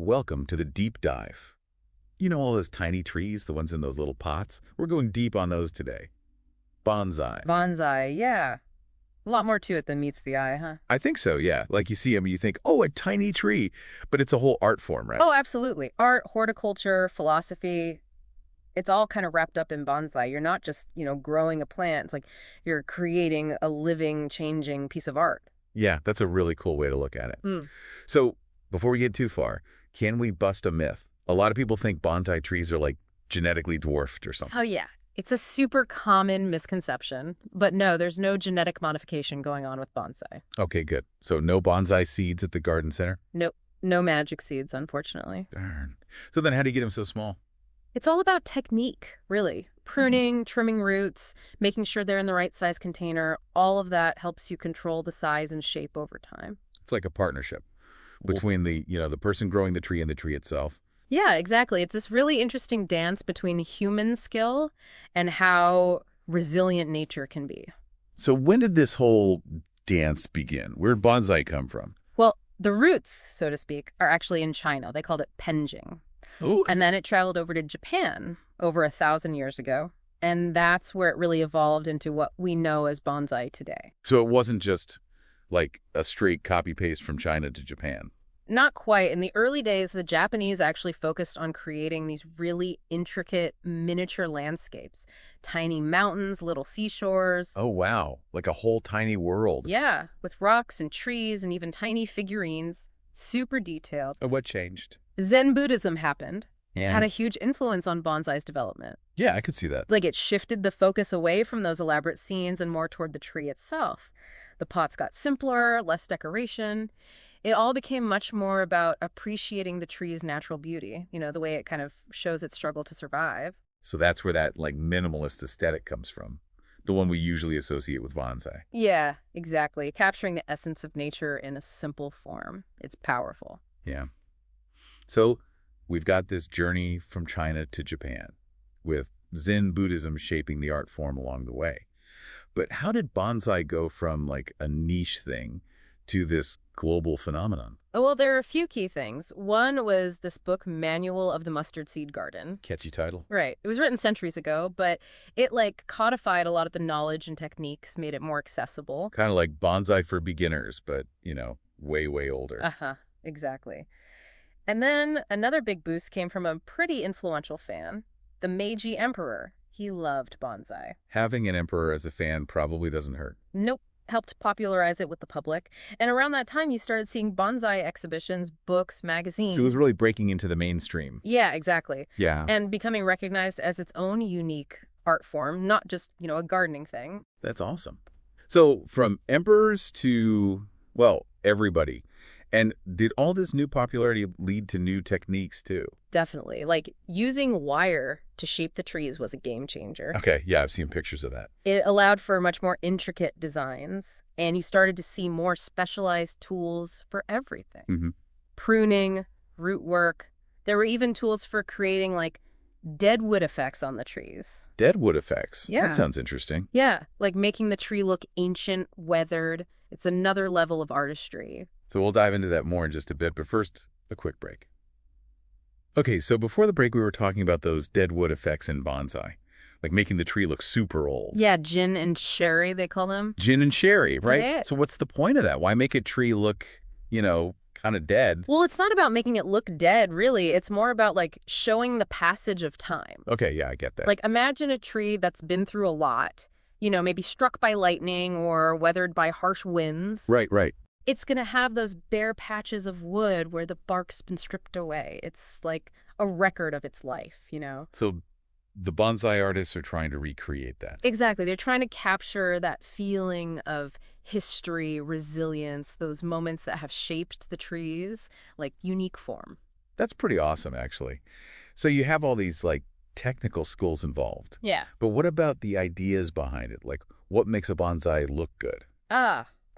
Welcome to the deep dive. You know all those tiny trees, the ones in those little pots? We're going deep on those today. Bonsai. Bonsai, yeah. A lot more to it than meets the eye, huh? I think so, yeah. Like you see them and you think, oh, a tiny tree. But it's a whole art form, right? Oh, absolutely. Art, horticulture, philosophy, it's all kind of wrapped up in bonsai. You're not just, growing a plant. It's like you're creating a living, changing piece of art. Yeah, that's a really cool way to look at it. Mm. So before we get too far, can we bust a myth? A lot of people think bonsai trees are like genetically dwarfed or something. Oh, yeah. It's a super common misconception. But no, there's no genetic modification going on with bonsai. Okay, good. So no bonsai seeds at the garden center? Nope. No magic seeds, unfortunately. Darn. So then how do you get them so small? It's all about technique, really. Pruning, trimming roots, making sure they're in the right size container. All of that helps you control the size and shape over time. It's like a partnership between the person growing the tree and the tree itself. Yeah, exactly. It's this really interesting dance between human skill and how resilient nature can be. So when did this whole dance begin? Where did bonsai come from? Well, the roots, so to speak, are actually in China. They called it penjing. Oh, And then it traveled over to Japan over 1,000 years ago. And that's where it really evolved into what we know as bonsai today. so it wasn't just like a straight copy-paste from China to Japan. Not quite. In the early days, the Japanese actually focused on creating these really intricate miniature landscapes. Tiny mountains, little seashores. Oh, wow. Like a whole tiny world. Yeah, with rocks and trees and even tiny figurines. Super detailed. Oh, what changed? Zen Buddhism happened. Yeah. Had a huge influence on bonsai's development. Yeah, I could see that. Like it shifted the focus away from those elaborate scenes and more toward the tree itself. The pots got simpler, less decoration. It all became much more about appreciating the tree's natural beauty, the way it kind of shows its struggle to survive. So that's where that like minimalist aesthetic comes from. The one we usually associate with bonsai. Yeah, exactly. Capturing the essence of nature in a simple form. It's powerful. Yeah. So we've got this journey from China to Japan with Zen Buddhism shaping the art form along the way. But how did bonsai go from like a niche thing to this global phenomenon? Well, there are a few key things. One was this book, Manual of the Mustard Seed Garden. Catchy title. Right. It was written centuries ago, but it codified a lot of the knowledge and techniques, made it more accessible. Kind of like bonsai for beginners, but, way, way older. Uh-huh. Exactly. And then another big boost came from a pretty influential fan, the Meiji Emperor. He loved bonsai. Having an emperor as a fan probably doesn't hurt. Nope. Helped popularize it with the public. And around that time, you started seeing bonsai exhibitions, books, magazines. So it was really breaking into the mainstream. Yeah, exactly. Yeah. And becoming recognized as its own unique art form, not just, a gardening thing. That's awesome. So from emperors to, well, everybody. And did all this new popularity lead to new techniques too? Definitely. Like using wire to shape the trees was a game changer. Okay, yeah, I've seen pictures of that. It allowed for much more intricate designs, and you started to see more specialized tools for everything. Mm-hmm. Pruning, root work. There were even tools for creating deadwood effects on the trees. Deadwood effects. Yeah. That sounds interesting. Yeah, like making the tree look ancient, weathered. It's another level of artistry. So we'll dive into that more in just a bit, but first, a quick break. Okay, so before the break, we were talking about those deadwood effects in bonsai, like making the tree look super old. Yeah, gin and sherry, they call them. Gin and sherry, right? Yeah. So what's the point of that? Why make a tree look, kind of dead? Well, it's not about making it look dead, really. It's more about, showing the passage of time. Okay, yeah, I get that. Imagine a tree that's been through a lot, maybe struck by lightning or weathered by harsh winds. Right. It's going to have those bare patches of wood where the bark's been stripped away. It's like a record of its life, So the bonsai artists are trying to recreate that. Exactly. They're trying to capture that feeling of history, resilience, those moments that have shaped the trees, unique form. That's pretty awesome, actually. So you have all these, technical skills involved. Yeah. But what about the ideas behind it? What makes a bonsai look good?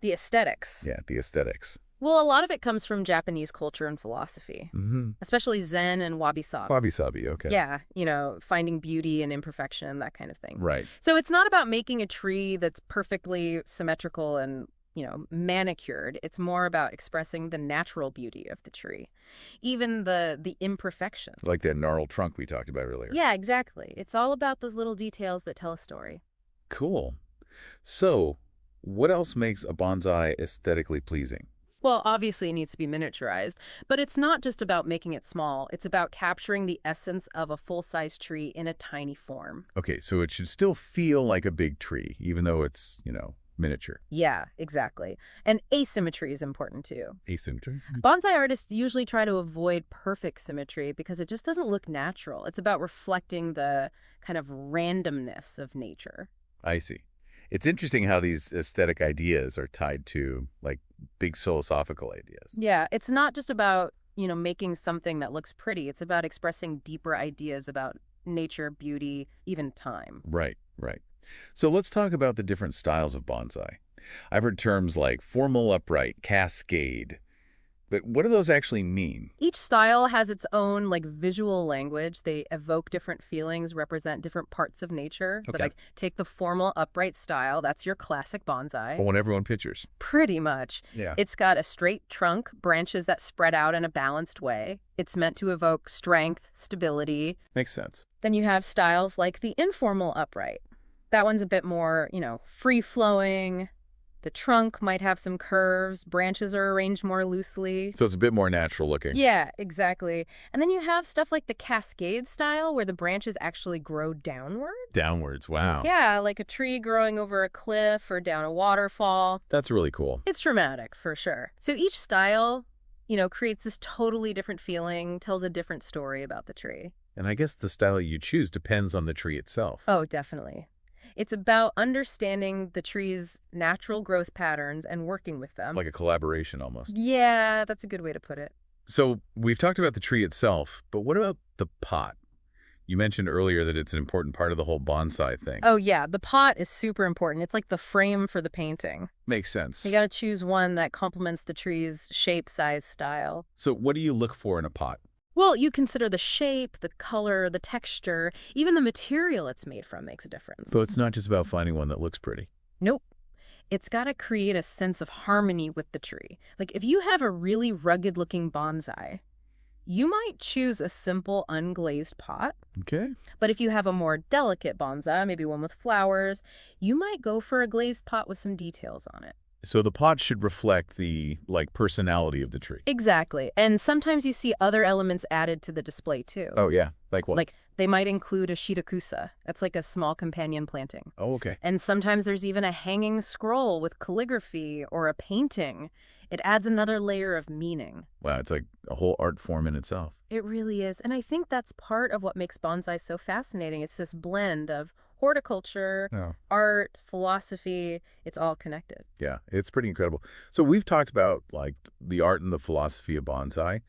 The aesthetics. Yeah, the aesthetics. Well, a lot of it comes from Japanese culture and philosophy, Mm-hmm. especially Zen and wabi-sabi. Wabi-sabi, okay. Yeah, finding beauty and imperfection, that kind of thing. Right. So it's not about making a tree that's perfectly symmetrical and manicured. It's more about expressing the natural beauty of the tree, even the imperfections. Like that gnarled trunk we talked about earlier. Yeah, exactly. It's all about those little details that tell a story. Cool. So, what else makes a bonsai aesthetically pleasing? Well, obviously it needs to be miniaturized, but it's not just about making it small. It's about capturing the essence of a full-size tree in a tiny form. Okay, so it should still feel like a big tree, even though it's, miniature. Yeah, exactly. And asymmetry is important too. Asymmetry? Bonsai artists usually try to avoid perfect symmetry because it just doesn't look natural. It's about reflecting the kind of randomness of nature. I see. It's interesting how these aesthetic ideas are tied to, like, big philosophical ideas. Yeah, it's not just about, making something that looks pretty. It's about expressing deeper ideas about nature, beauty, even time. Right, right. So let's talk about the different styles of bonsai. I've heard terms like formal upright, cascade. But what do those actually mean? Each style has its own visual language. They evoke different feelings, represent different parts of nature. But Okay. take the formal upright style, that's your classic bonsai. The one everyone pictures. Pretty much. Yeah. It's got a straight trunk, branches that spread out in a balanced way. It's meant to evoke strength, stability. Makes sense. Then you have styles like the informal upright. That one's a bit more, free-flowing. The trunk might have some curves. Branches are arranged more loosely. So it's a bit more natural looking. Yeah, exactly. And then you have stuff like the cascade style where the branches actually grow downward. Downwards, wow. Yeah, like a tree growing over a cliff or down a waterfall. That's really cool. It's dramatic, for sure. So each style, creates this totally different feeling, tells a different story about the tree. And I guess the style you choose depends on the tree itself. Oh, definitely. It's about understanding the tree's natural growth patterns and working with them. Like a collaboration almost. Yeah, that's a good way to put it. So we've talked about the tree itself, but what about the pot? You mentioned earlier that it's an important part of the whole bonsai thing. Oh, yeah, the pot is super important. It's like the frame for the painting. Makes sense. You got to choose one that complements the tree's shape, size, style. So what do you look for in a pot? Well, you consider the shape, the color, the texture, even the material it's made from makes a difference. So it's not just about finding one that looks pretty. Nope. It's got to create a sense of harmony with the tree. Like if you have a really rugged-looking bonsai, you might choose a simple unglazed pot. Okay. But if you have a more delicate bonsai, maybe one with flowers, you might go for a glazed pot with some details on it. So the pot should reflect the, personality of the tree. Exactly. And sometimes you see other elements added to the display, too. Oh, yeah. Like what? Like, they might include a shitakusa. That's like a small companion planting. Oh, okay. And sometimes there's even a hanging scroll with calligraphy or a painting. It adds another layer of meaning. Wow, it's like a whole art form in itself. It really is. And I think that's part of what makes bonsai so fascinating. It's this blend of horticulture, Oh. art, philosophy. It's all connected. Yeah, it's pretty incredible. So we've talked about, the art and the philosophy of bonsai,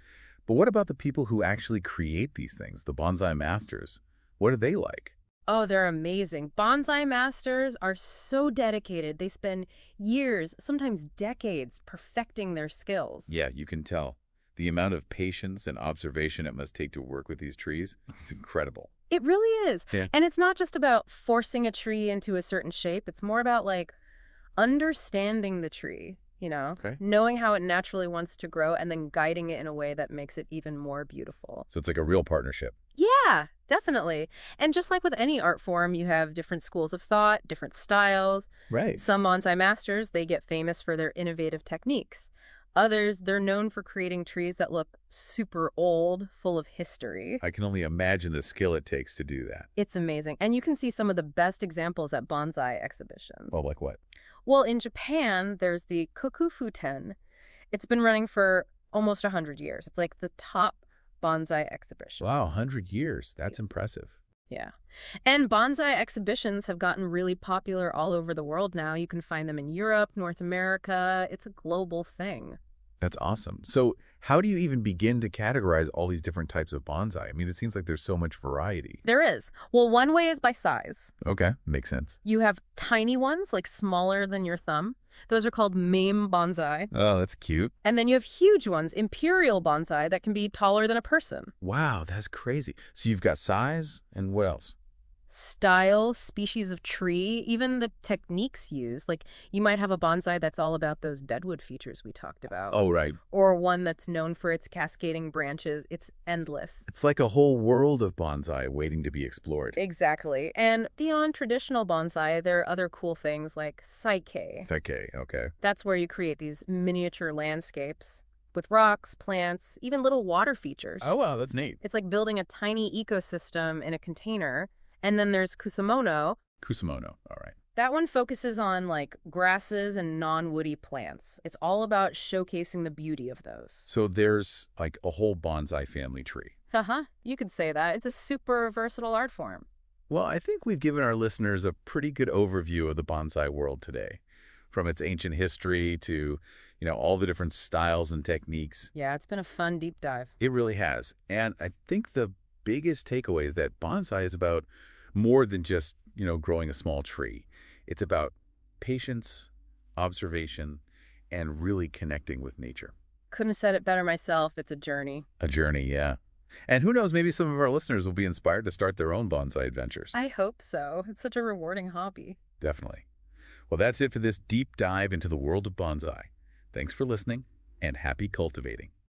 but what about the people who actually create these things, the bonsai masters? What are they like? Oh, they're amazing. Bonsai masters are so dedicated. They spend years, sometimes decades, perfecting their skills. Yeah, you can tell. The amount of patience and observation it must take to work with these trees, it's incredible. It really is. Yeah. And it's not just about forcing a tree into a certain shape. It's more about understanding the tree, Okay. knowing how it naturally wants to grow and then guiding it in a way that makes it even more beautiful. So it's like a real partnership. Yeah, definitely. And just like with any art form, you have different schools of thought, different styles. Right. Some bonsai masters, they get famous for their innovative techniques. Others, they're known for creating trees that look super old, full of history. I can only imagine the skill it takes to do that. It's amazing. And you can see some of the best examples at bonsai exhibitions. Oh, like what? Well, in Japan, there's the Kokufuten. It's been running for almost 100 years. It's like the top bonsai exhibition. Wow, 100 years. That's impressive. Yeah. And bonsai exhibitions have gotten really popular all over the world now. You can find them in Europe, North America. It's a global thing. That's awesome. So how do you even begin to categorize all these different types of bonsai? I mean, it seems like there's so much variety. There is. Well, one way is by size. Okay, makes sense. You have tiny ones, smaller than your thumb. Those are called mame bonsai. Oh, that's cute. And then you have huge ones, imperial bonsai, that can be taller than a person. Wow, that's crazy. So you've got size, and what else? style, species of tree, even the techniques used. Like, you might have a bonsai that's all about those deadwood features we talked about, Oh, right. or one that's known for its cascading branches. It's endless. It's like a whole world of bonsai waiting to be explored. Exactly. And beyond traditional bonsai, there are other cool things like psyche. Okay, okay. That's where you create these miniature landscapes with rocks, plants, even little water features. Oh, wow, that's neat. It's like building a tiny ecosystem in a container. And then there's kusamono. Kusamono, all right. That one focuses on like grasses and non-woody plants. It's all about showcasing the beauty of those. So there's like a whole bonsai family tree. Uh-huh. You could say that. It's a super versatile art form. Well, I think we've given our listeners a pretty good overview of the bonsai world today, from its ancient history to, all the different styles and techniques. Yeah, it's been a fun deep dive. It really has. And I think the biggest takeaway is that bonsai is about more than just, growing a small tree. It's about patience, observation, and really connecting with nature. Couldn't have said it better myself. It's a journey. A journey, yeah. And who knows, maybe some of our listeners will be inspired to start their own bonsai adventures. I hope so. It's such a rewarding hobby. Definitely. Well, that's it for this deep dive into the world of bonsai. Thanks for listening, and happy cultivating.